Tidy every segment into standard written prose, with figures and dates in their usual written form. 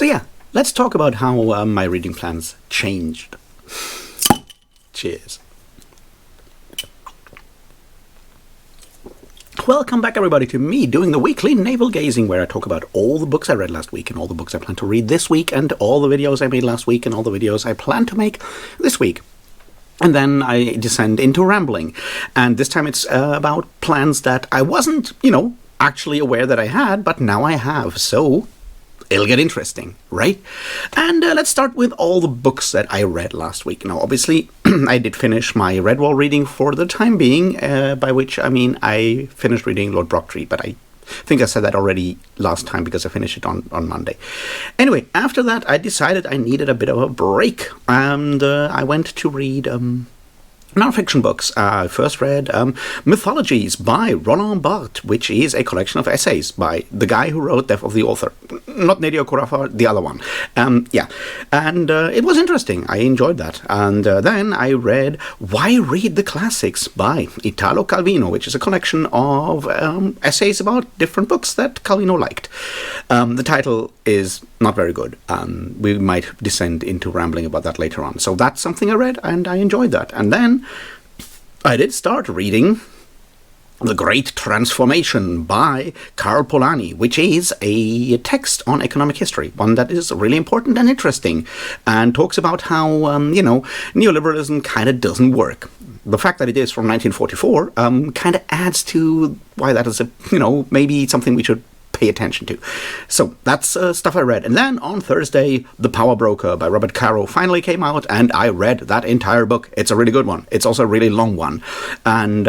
So yeah, let's talk about how my reading plans changed. Cheers. Welcome back, everybody, to me doing the weekly Navel-Gazing, where I talk about all the books I read last week and all the books I plan to read this week and all the videos I made last week and all the videos I plan to make this week. And then I descend into rambling. And this time it's about plans that I wasn't, actually aware that I had, but now I have. So it'll get interesting, right? And let's start with all the books that I read last week. Now, obviously, I did finish my Redwall reading for the time being, by which I mean I finished reading Lord Brocktree, but I think I said that already last time because I finished it on Monday. Anyway, after that, I decided I needed a bit of a break, and I went to read non-fiction books. I first read Mythologies by Roland Barthes, which is a collection of essays by the guy who wrote Death of the Author. Not Nadia Korafa, the other one. And it was interesting. I enjoyed that. And then I read Why Read the Classics by Italo Calvino, which is a collection of essays about different books that Calvino liked. The title is not very good. We might descend into rambling about that later on. So that's something I read, and I enjoyed that. And then I did start reading The Great Transformation by Karl Polanyi, which is a text on economic history, one that is really important and interesting, and talks about how, neoliberalism kind of doesn't work. The fact that it is from 1944 kind of adds to why that is, maybe something we should pay attention to. So that's stuff I read. And then on Thursday, The Power Broker by Robert Caro finally came out, and I read that entire book. It's a really good one. It's also a really long one. And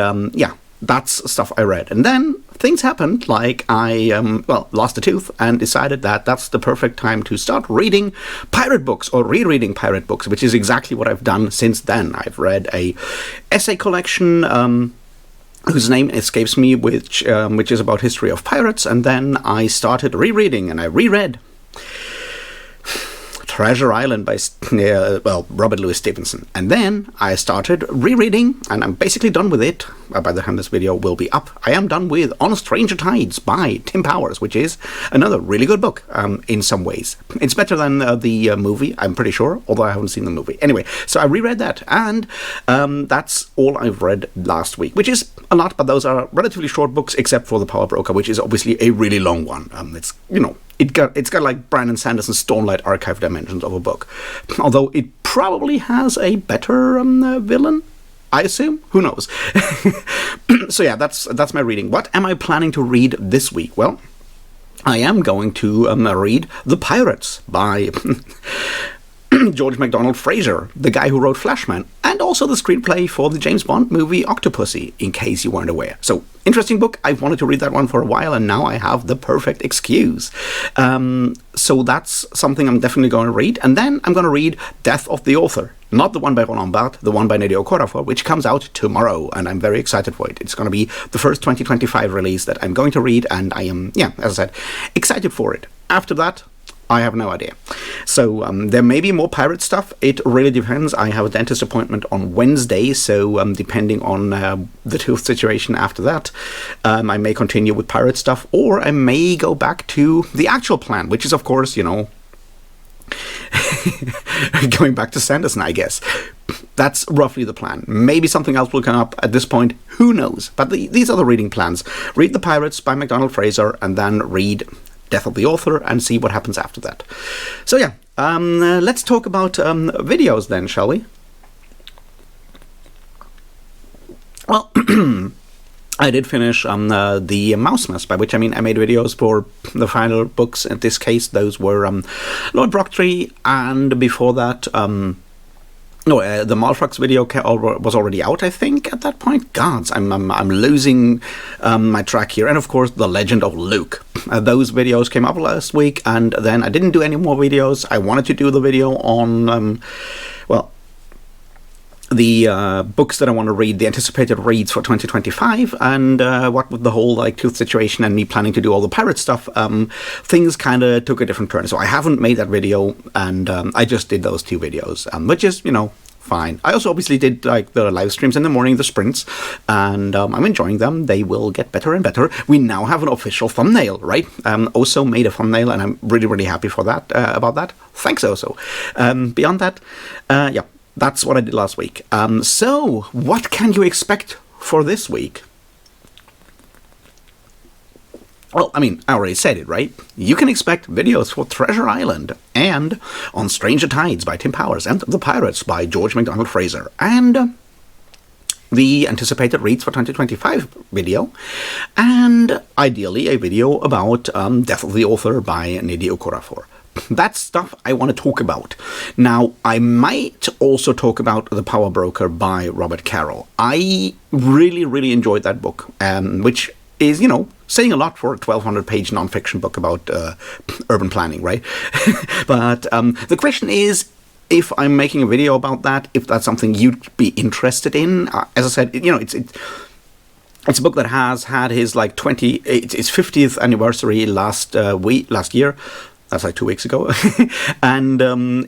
that's stuff I read. And then things happened, like I lost a tooth and decided that that's the perfect time to start reading pirate books or rereading pirate books, which is exactly what I've done since then. I've read a essay collection whose name escapes me, which is about history of pirates, and then I started rereading, and I reread Treasure Island by Robert Louis Stevenson. And then I started rereading, and I'm basically done with it. By the time this video will be up, I am done with On Stranger Tides by Tim Powers, which is another really good book in some ways. It's better than the movie, I'm pretty sure, although I haven't seen the movie. Anyway, so I reread that, and that's all I've read last week, which is a lot, but those are relatively short books, except for The Power Broker, which is obviously a really long one. It's got like Brandon Sanderson's Stormlight Archive dimensions of a book. Although it probably has a better villain, I assume? Who knows? So yeah, that's my reading. What am I planning to read this week? Well, I am going to read The Pirates by George MacDonald Fraser, the guy who wrote Flashman, and also the screenplay for the James Bond movie Octopussy, in case you weren't aware. So, interesting book. I've wanted to read that one for a while, and now I have the perfect excuse. So that's something I'm definitely going to read. And then I'm going to read Death of the Author. Not the one by Roland Barthes, the one by Nadia Korafa, which comes out tomorrow, and I'm very excited for it. It's going to be the first 2025 release that I'm going to read, and I am, as I said, excited for it. After that, I have no idea. So there may be more pirate stuff. It really depends. I have a dentist appointment on Wednesday, so depending on the tooth situation after that, I may continue with pirate stuff, or I may go back to the actual plan, which is, of course, going back to Sanderson, I guess. That's roughly the plan. Maybe something else will come up at this point. Who knows? But these are the reading plans. Read The Pirates by MacDonald Fraser, and then read Death of the Author, and see what happens after that. So yeah, let's talk about videos then, shall we? Well, I did finish the Mouse Mess, by which I mean I made videos for the final books. In this case, those were Lord Brocktree, and before that, the Malfrux video was already out, I think, at that point. Gods, I'm losing my track here. And of course, The Legend of Luke. Those videos came up last week, and then I didn't do any more videos. I wanted to do the video on, books that I want to read, the anticipated reads for 2025, and what with the whole like tooth situation and me planning to do all the pirate stuff, things kind of took a different turn. So I haven't made that video, and I just did those 2 videos, which is, fine. I also obviously did like the live streams in the morning, the sprints, and I'm enjoying them. They will get better and better. We now have an official thumbnail, right? Oso made a thumbnail, and I'm really, really happy for that. About that. Thanks, Oso. Beyond that, yeah, that's what I did last week. So what can you expect for this week? Well, I mean, I already said it, right? You can expect videos for Treasure Island, and On Stranger Tides by Tim Powers, and The Pirates by George MacDonald Fraser, and the anticipated reads for 2025 video, and ideally a video about Death of the Author by Nnedi Okorafor. That's stuff I want to talk about. Now, I might also talk about The Power Broker by Robert Carroll. I really, really enjoyed that book, which is, saying a lot for a 1,200-page nonfiction book about urban planning, right? But the question is, if I'm making a video about that, if that's something you'd be interested in. As I said, it's a book that has had his its 50th anniversary last year. That's like 2 weeks ago. And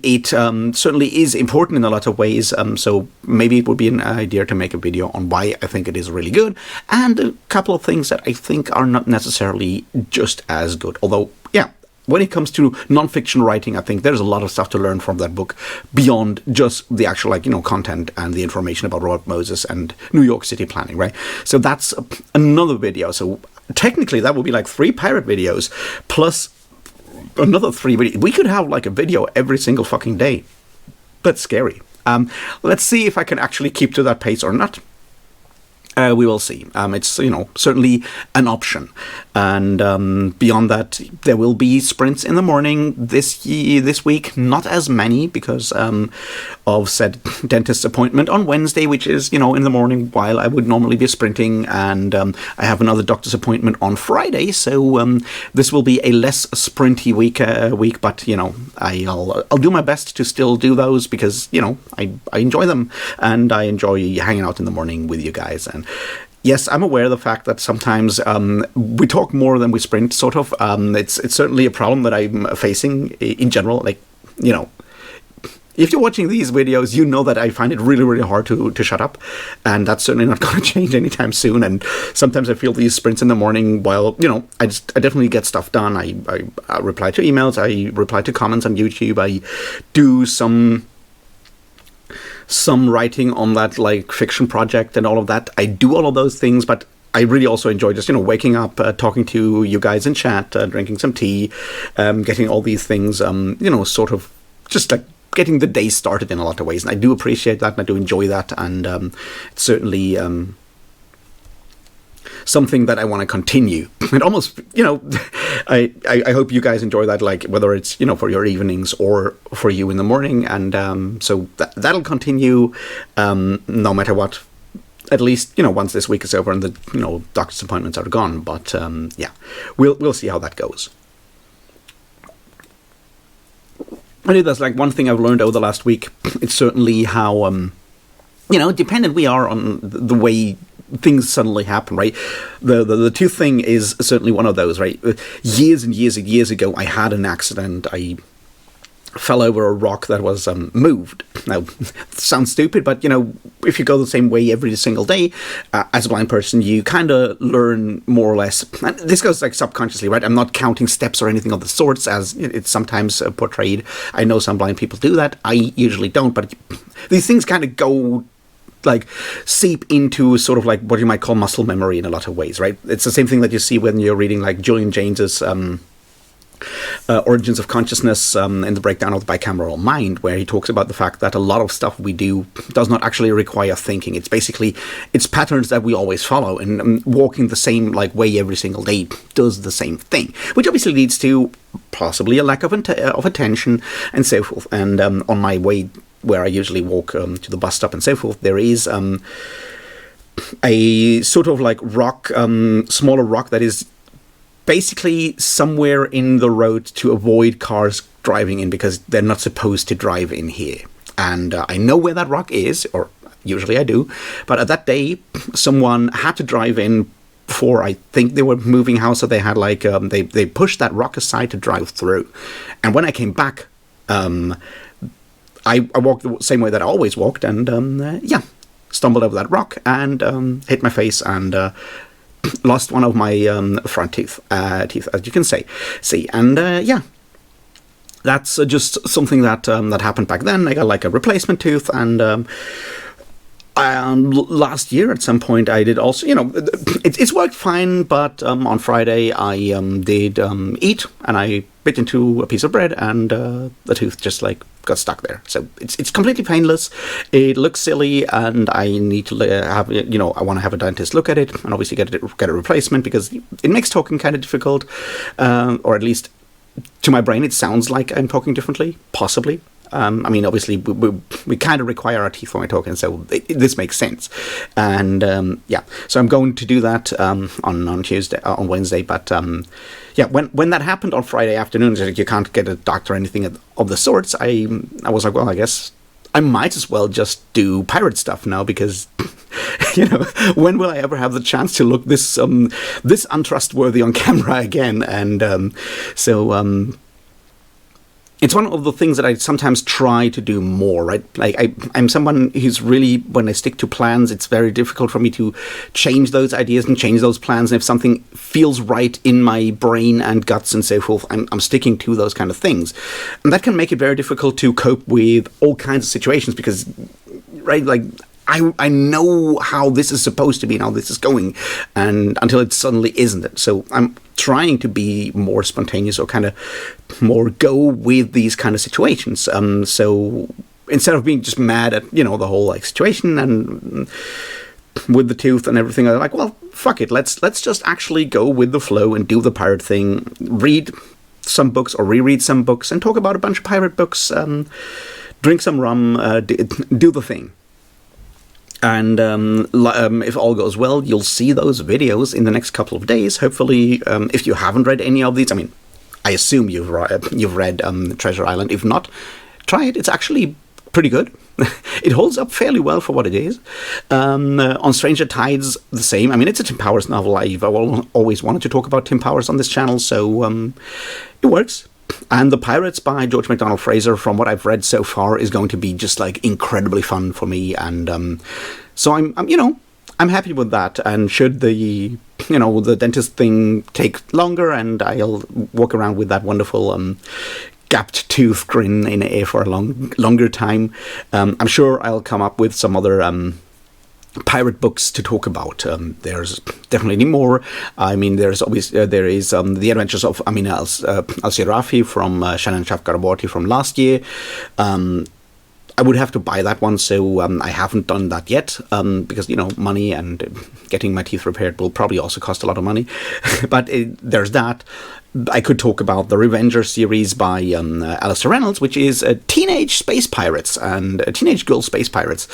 it certainly is important in a lot of ways. So maybe it would be an idea to make a video on why I think it is really good. And a couple of things that I think are not necessarily just as good. Although, yeah, when it comes to nonfiction writing, I think there's a lot of stuff to learn from that book beyond just the actual, content and the information about Robert Moses and New York City planning, right? So that's another video. So technically that would be like 3 pirate videos plus another 3 videos. We could have like a video every single fucking day. That's scary. Let's see if I can actually keep to that pace or not. We will see. It's, certainly an option. And beyond that, there will be sprints in the morning this week. Not as many because of said dentist's appointment on Wednesday, which is, in the morning while I would normally be sprinting. And I have another doctor's appointment on Friday. So this will be a less sprinty week. But, I'll do my best to still do those because, I enjoy them. And I enjoy hanging out in the morning with you guys. And yes, I'm aware of the fact that sometimes we talk more than we sprint, sort of. It's certainly a problem that I'm facing in general. Like, if you're watching these videos, you know that I find it really, really hard to shut up. And that's certainly not going to change anytime soon. And sometimes I feel these sprints in the morning while, I definitely get stuff done. I reply to emails. I reply to comments on YouTube. I do some writing on that like fiction project and all of that. I do all of those things, but I really also enjoy just waking up, talking to you guys in chat, drinking some tea, getting all these things sort of just like getting the day started in a lot of ways. And I do appreciate that, and I do enjoy that, and it's certainly something that I want to continue. And almost, I hope you guys enjoy that, like whether it's, for your evenings or for you in the morning. And so that'll continue no matter what, at least, once this week is over and the, doctor's appointments are gone. But yeah, we'll see how that goes. I think that's like one thing I've learned over the last week. It's certainly how, dependent we are on the way things suddenly happen, right? The tooth thing is certainly one of those, right? Years and years and years ago, I had an accident. I fell over a rock that was moved. Now, it sounds stupid, but, if you go the same way every single day, as a blind person, you kind of learn more or less. And this goes like subconsciously, right? I'm not counting steps or anything of the sorts as it's sometimes portrayed. I know some blind people do that. I usually don't, but these things kind of go like seep into sort of like what you might call muscle memory in a lot of ways, right? It's the same thing that you see when you're reading like Julian James's Origins of Consciousness in the breakdown of the bicameral mind, where he talks about the fact that a lot of stuff we do does not actually require thinking. It's basically, it's patterns that we always follow, and walking the same like way every single day does the same thing, which obviously leads to possibly a lack of attention and so forth. And on my way where I usually walk to the bus stop and so forth, there is a sort of like rock, smaller rock that is basically somewhere in the road to avoid cars driving in because they're not supposed to drive in here. And I know where that rock is, or Usually I do. But at that day, someone had to drive in before I think they were moving house, so they had like, they pushed that rock aside to drive through. And when I came back, I walked the same way that I always walked, and stumbled over that rock and hit my face and lost one of my front teeth, as you can see. And that's just something that happened back then. I got like a replacement tooth, and last year at some point I did also, it's worked fine, but on Friday I did eat, and I bit into a piece of bread, and the tooth just like got stuck there. So it's completely painless. It looks silly, and I need to have, I want to have a dentist look at it, and obviously get a replacement, because it makes talking kind of difficult, or at least to my brain it sounds like I'm talking differently, possibly. Obviously, we kind of require our teeth when we're talking, so this makes sense. And so I'm going to do that on Wednesday. But when that happened on Friday afternoon, you can't get a doctor or anything of the sorts. I was like, well, I guess I might as well just do pirate stuff now, because when will I ever have the chance to look this untrustworthy on camera again? And it's one of the things that I sometimes try to do more, right? Like I'm someone who's really, when I stick to plans, it's very difficult for me to change those ideas and change those plans. And if something feels right in my brain and guts and so forth, I'm sticking to those kind of things. And that can make it very difficult to cope with all kinds of situations, because, right, like, I know how this is supposed to be and how this is going, and until it suddenly isn't it. So I'm trying to be more spontaneous, or kind of more go with these kind of situations. So instead of being just mad at, the whole like situation and with the tooth and everything, I'm like, well, fuck it. Let's just actually go with the flow and do the pirate thing. Read some books or reread some books and talk about a bunch of pirate books. Drink some rum. Do the thing. And if all goes well, you'll see those videos in the next couple of days. Hopefully, if you haven't read any of these, I assume you've read Treasure Island. If not, try it. It's actually pretty good. It holds up fairly well for what it is. On Stranger Tides, the same. It's a Tim Powers novel. I've always wanted to talk about Tim Powers on this channel, so it works. And The Pirates by George MacDonald Fraser, from what I've read so far, is going to be just like incredibly fun for me, and so I'm happy with that. And should the dentist thing take longer, and I'll walk around with that wonderful gapped tooth grin in the air for a longer time, I'm sure I'll come up with some other pirate books to talk about. There's definitely more. There's always there is The Adventures of Amina al-Sirafi from Shannon Chakraborty from last year. I would have to buy that one, so I haven't done that yet, because money and getting my teeth repaired will probably also cost a lot of money. But there's that. I could talk about the Revenger series by Alistair Reynolds, which is teenage space pirates and teenage girl space pirates,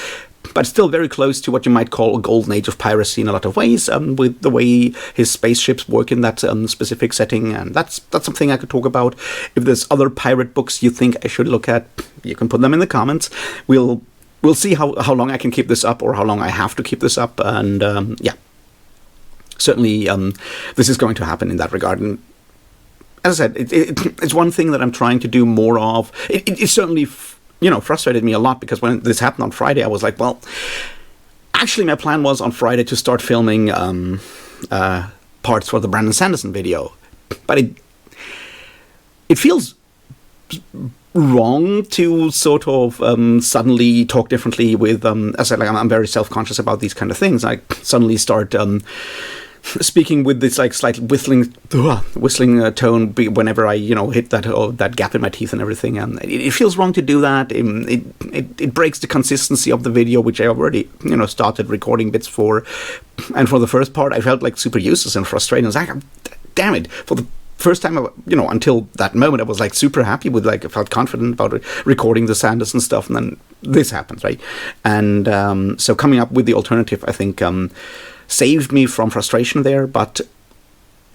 but still very close to what you might call a golden age of piracy in a lot of ways, with the way his spaceships work in that specific setting. And that's something I could talk about. If there's other pirate books you think I should look at, you can put them in the comments. We'll see how long I can keep this up, or how long I have to keep this up. And certainly this is going to happen in that regard. And as I said, it's one thing that I'm trying to do more of. It certainly frustrated me a lot, because when this happened on Friday, I was like, well, actually my plan was on Friday to start filming parts for the Brandon Sanderson video, but it feels wrong to sort of suddenly talk differently with, as I said, like, I'm very self-conscious about these kind of things. I suddenly start speaking with this like slight whistling tone whenever I hit that gap in my teeth and everything, and it feels wrong to do that. It breaks the consistency of the video, which I already started recording bits for, and for the first part I felt like super useless and frustrated. I was like, damn it! For the first time, until that moment, I was like super happy with, like, I felt confident about recording the Sanderson stuff, and then this happens, right? And so coming up with the alternative, I think, saved me from frustration there. But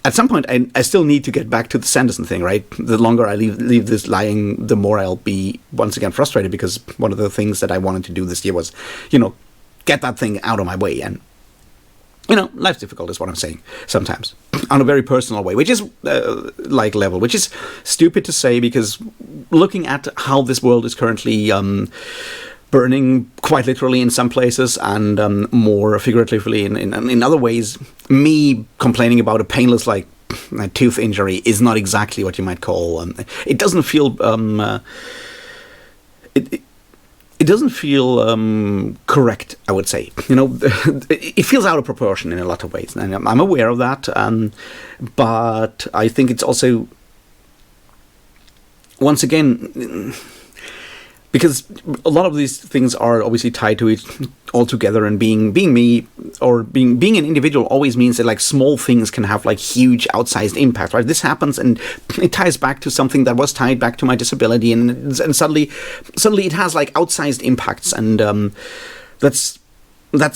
at some point, I still need to get back to the Sanderson thing, right? The longer I leave this lying, the more I'll be once again frustrated, because one of the things that I wanted to do this year was, get that thing out of my way. And life's difficult is what I'm saying sometimes, on a very personal way, which is level, which is stupid to say, because looking at how this world is currently burning, quite literally in some places, and more figuratively in other ways, me complaining about a painless a tooth injury is not exactly what you might call. It doesn't feel. It doesn't feel correct, I would say. It feels out of proportion in a lot of ways, and I'm aware of that. But I think it's also, once again, because a lot of these things are obviously tied to it all together, and being me, or being an individual, always means that small things can have huge outsized impact, right? This happens, and it ties back to something that was tied back to my disability, and suddenly it has outsized impacts, and that's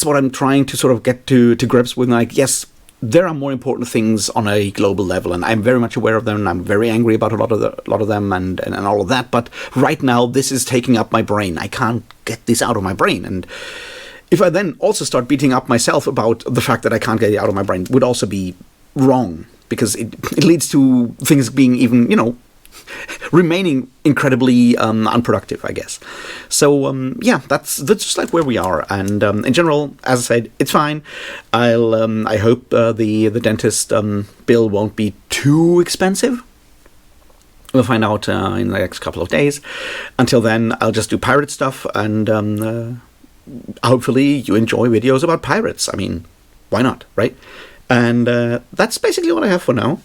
what I'm trying to sort of get to grips with. Yes, there are more important things on a global level, and I'm very much aware of them, and I'm very angry about a lot of them, and all of that. But right now, this is taking up my brain. I can't get this out of my brain. And if I then also start beating up myself about the fact that I can't get it out of my brain, would also be wrong, because it leads to things being even, remaining incredibly unproductive, I guess. So that's just where we are, and in general, as I said, it's fine. I hope the dentist bill won't be too expensive. We'll find out in the next couple of days. Until then, I'll just do pirate stuff, and hopefully you enjoy videos about pirates. I mean, why not, right? And that's basically what I have for now.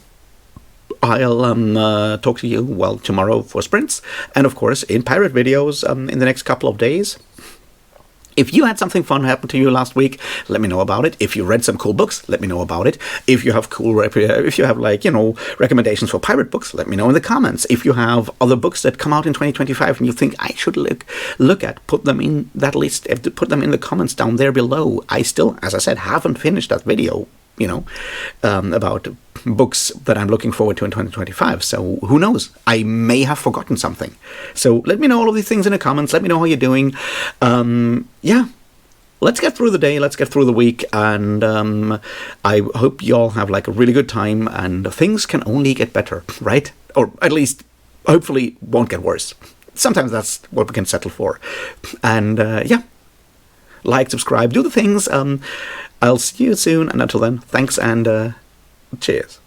I'll talk to you, tomorrow for sprints, and of course in pirate videos in the next couple of days. If you had something fun happen to you last week, let me know about it. If you read some cool books, let me know about it. If you have recommendations for pirate books, let me know in the comments. If you have other books that come out in 2025 and you think I should look at, put them in that list. Put them in the comments down there below. I still, as I said, haven't finished that video, about books that I'm looking forward to in 2025. So who knows? I may have forgotten something. So let me know all of these things in the comments. Let me know how you're doing. Let's get through the day. Let's get through the week. And I hope you all have a really good time, and things can only get better, right? Or at least, hopefully, won't get worse. Sometimes that's what we can settle for. And subscribe, do the things. I'll see you soon, and until then, thanks, and cheers.